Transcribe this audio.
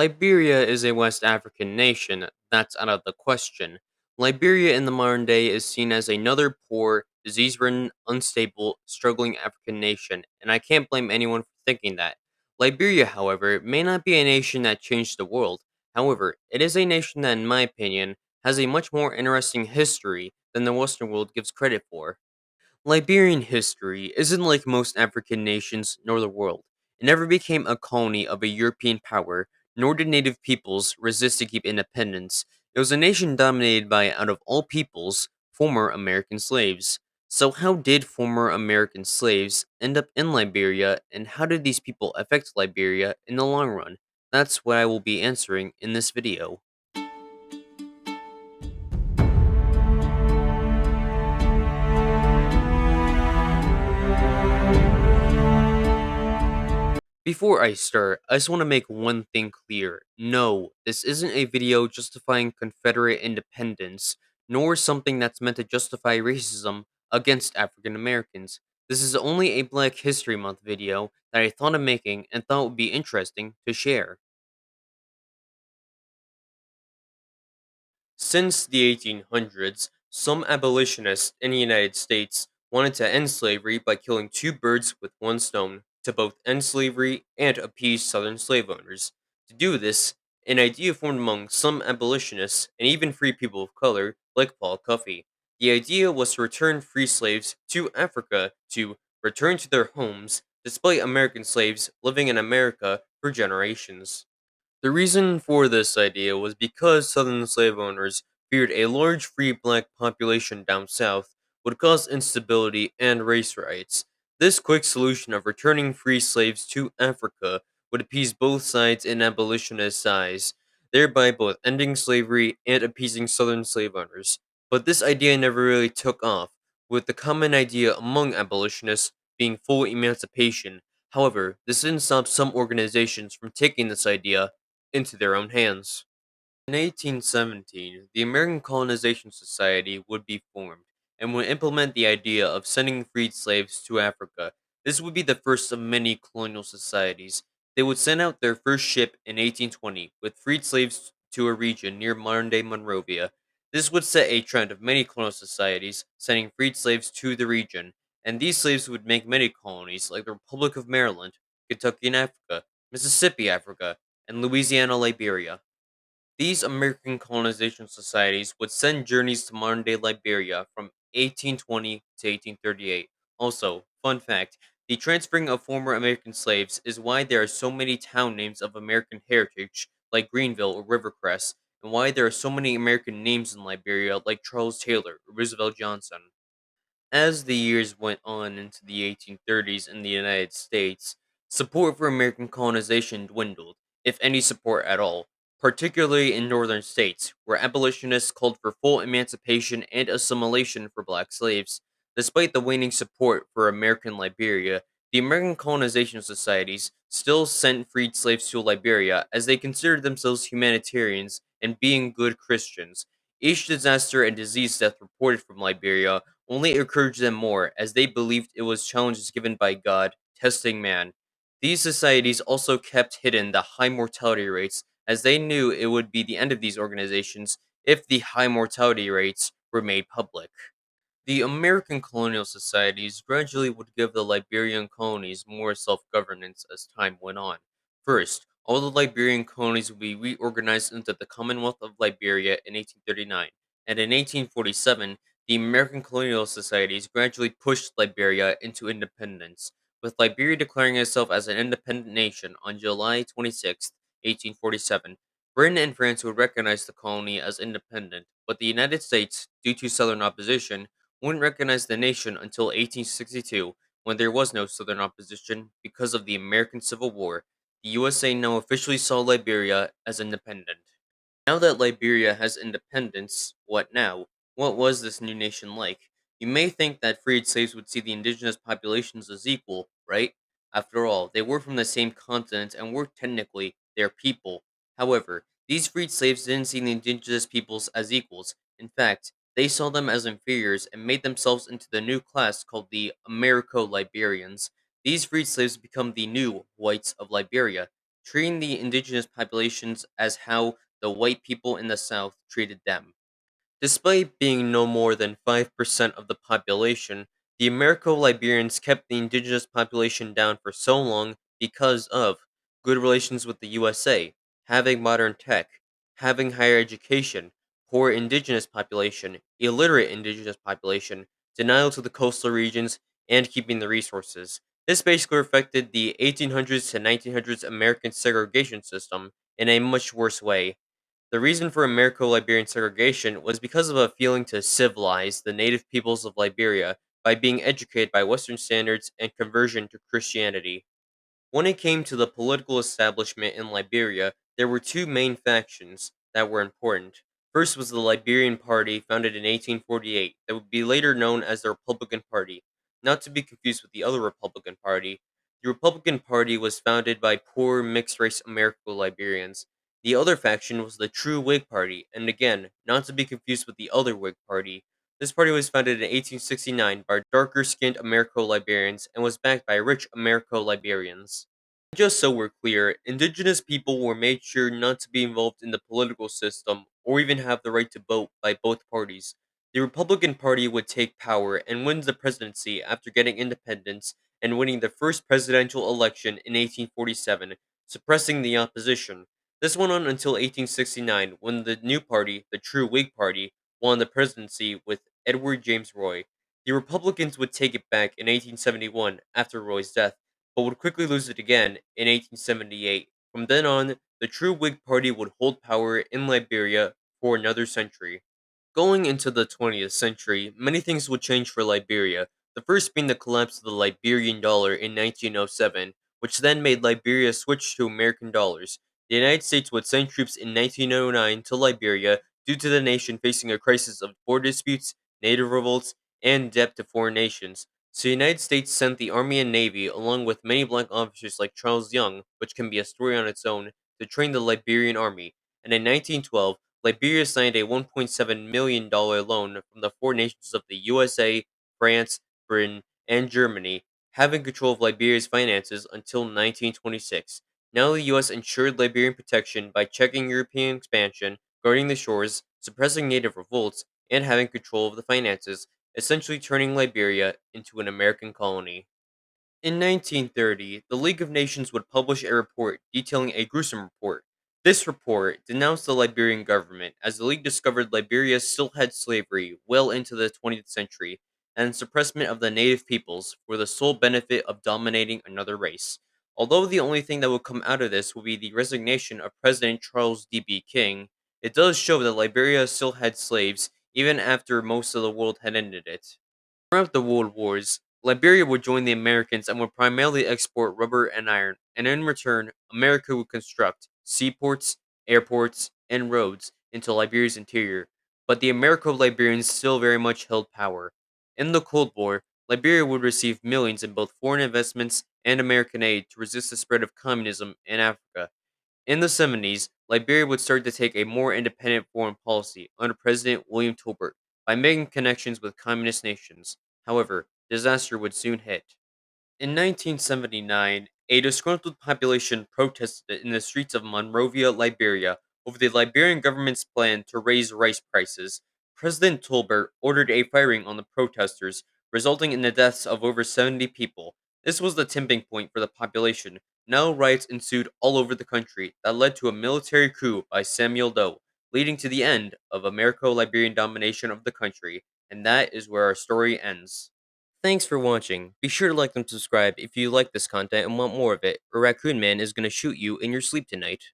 Liberia is a West African nation, that's out of the question. Liberia in the modern day is seen as another poor, disease ridden, unstable, struggling African nation, and I can't blame anyone for thinking that. Liberia, however, may not be a nation that changed the world. However, it is a nation that, in my opinion, has a much more interesting history than the Western world gives credit for. Liberian history isn't like most African nations nor the world. It never became a colony of a European power, nor did native peoples resist to keep independence. It was a nation dominated by, out of all peoples, former American slaves. So, how did former American slaves end up in Liberia, and how did these people affect Liberia in the long run? That's what I will be answering in this video. Before I start, I just want to make one thing clear. No, this isn't a video justifying Confederate independence, nor something that's meant to justify racism against African Americans. This is only a Black History Month video that I thought of making and thought would be interesting to share. Since the 1800s, some abolitionists in the United States wanted to end slavery by killing two birds with one stone to both end slavery and appease Southern slave owners. To do this, an idea formed among some abolitionists and even free people of color like Paul Cuffey. The idea was to return free slaves to Africa to return to their homes despite American slaves living in America for generations. The reason for this idea was because Southern slave owners feared a large free black population down south would cause instability and race riots. This quick solution of returning free slaves to Africa would appease both sides in abolitionist eyes, thereby both ending slavery and appeasing Southern slave owners. But this idea never really took off, with the common idea among abolitionists being full emancipation. However, this didn't stop some organizations from taking this idea into their own hands. In 1817, the American Colonization Society would be formed and would implement the idea of sending freed slaves to Africa. This would be the first of many colonial societies. They would send out their first ship in 1820 with freed slaves to a region near modern day Monrovia. This would set a trend of many colonial societies sending freed slaves to the region, and these slaves would make many colonies like the Republic of Maryland, Kentucky in Africa, Mississippi, Africa, and Louisiana, Liberia. These American colonization societies would send journeys to modern day Liberia from 1820 to 1838. Also, fun fact, the transferring of former American slaves is why there are so many town names of American heritage, like Greenville or Rivercrest, and why there are so many American names in Liberia, like Charles Taylor or Roosevelt Johnson. As the years went on into the 1830s in the United States, support for American colonization dwindled, if any support at all, particularly in northern states, where abolitionists called for full emancipation and assimilation for black slaves. Despite the waning support for American Liberia, the American colonization societies still sent freed slaves to Liberia as they considered themselves humanitarians and being good Christians. Each disaster and disease death reported from Liberia only encouraged them more, as they believed it was challenges given by God, testing man. These societies also kept hidden the high mortality rates, as they knew it would be the end of these organizations if the high mortality rates were made public. The American colonial societies gradually would give the Liberian colonies more self governance as time went on. First, all the Liberian colonies would be reorganized into the Commonwealth of Liberia in 1839, and in 1847, the American colonial societies gradually pushed Liberia into independence, with Liberia declaring itself as an independent nation on July 26, 1847. Britain and France would recognize the colony as independent, but the United States, due to Southern opposition, wouldn't recognize the nation until 1862, when there was no Southern opposition because of the American Civil War. The USA now officially saw Liberia as independent. Now that Liberia has independence, what now? What was this new nation like? You may think that freed slaves would see the indigenous populations as equal, right? After all, they were from the same continent and were technically their people. However, these freed slaves didn't see the indigenous peoples as equals. In fact, they saw them as inferiors and made themselves into the new class called the Americo Liberians. These freed slaves become the new whites of Liberia. treating the indigenous populations as how the white people in the South treated them. Despite being no more than 5% of the population, the Americo Liberians kept the indigenous population down for so long because of good relations with the USA, having modern tech, having higher education, poor indigenous population, illiterate indigenous population, denial to the coastal regions, and keeping the resources. This basically reflected the 1800s to 1900s American segregation system in a much worse way. The reason for Americo Liberian segregation was because of a feeling to civilize the native peoples of Liberia by being educated by Western standards and conversion to Christianity. When it came to the political establishment in Liberia, there were two main factions that were important. First was the Liberian Party, founded in 1848, that would be later known as the Republican Party, not to be confused with the other Republican Party. The Republican Party was founded by poor mixed race Americo Liberians. The other faction was the True Whig Party, and again, not to be confused with the other Whig Party. This party was founded in 1869 by darker skinned Americo Liberians and was backed by rich Americo Liberians. Just so we're clear, indigenous people were made sure not to be involved in the political system or even have the right to vote by both parties. The Republican Party would take power and win the presidency after getting independence and winning the first presidential election in 1847, suppressing the opposition. This went on until 1869 when the new party, the True Whig Party, won the presidency with Edward James Roy. The Republicans would take it back in 1871 after Roy's death, but would quickly lose it again in 1878. From then on, the True Whig Party would hold power in Liberia for another century. Going into the 20th century, many things would change for Liberia, the first being the collapse of the Liberian dollar in 1907, which then made Liberia switch to American dollars. The United States would send troops in 1909 to Liberia due to the nation facing a crisis of border disputes, native revolts, and debt to foreign nations. So the United States sent the Army and Navy, along with many black officers like Charles Young, which can be a story on its own, to train the Liberian Army. And in 1912, Liberia signed a $1.7 million loan from the four nations of the USA, France, Britain, and Germany, having control of Liberia's finances until 1926. Now the US ensured Liberian protection by checking European expansion, guarding the shores, suppressing native revolts, and having control of the finances, essentially turning Liberia into an American colony. In 1930, the League of Nations would publish a report detailing a gruesome report. This report denounced the Liberian government as the League discovered Liberia still had slavery well into the 20th century and suppressment of the native peoples for the sole benefit of dominating another race. Although the only thing that would come out of this will be the resignation of President Charles D.B. King, it does show that Liberia still had slaves even after most of the world had ended it. Throughout the World Wars, Liberia would join the Americans and would primarily export rubber and iron, and in return, America would construct seaports, airports, and roads into Liberia's interior. But the Americo Liberians still very much held power. In the Cold War, Liberia would receive millions in both foreign investments and American aid to resist the spread of communism in Africa. In the 70s, Liberia would start to take a more independent foreign policy under President William Tolbert by making connections with communist nations. However, disaster would soon hit. In 1979, a disgruntled population protested in the streets of Monrovia, Liberia, over the Liberian government's plan to raise rice prices. President Tolbert ordered a firing on the protesters, resulting in the deaths of over 70 people. This was the tipping point for the population. Now riots ensued all over the country that led to a military coup by Samuel Doe, leading to the end of Americo-Liberian domination of the country. And that is where our story ends. Thanks for watching. Be sure to like and subscribe if you like this content and want more of it, or Raccoon Man is going to shoot you in your sleep tonight.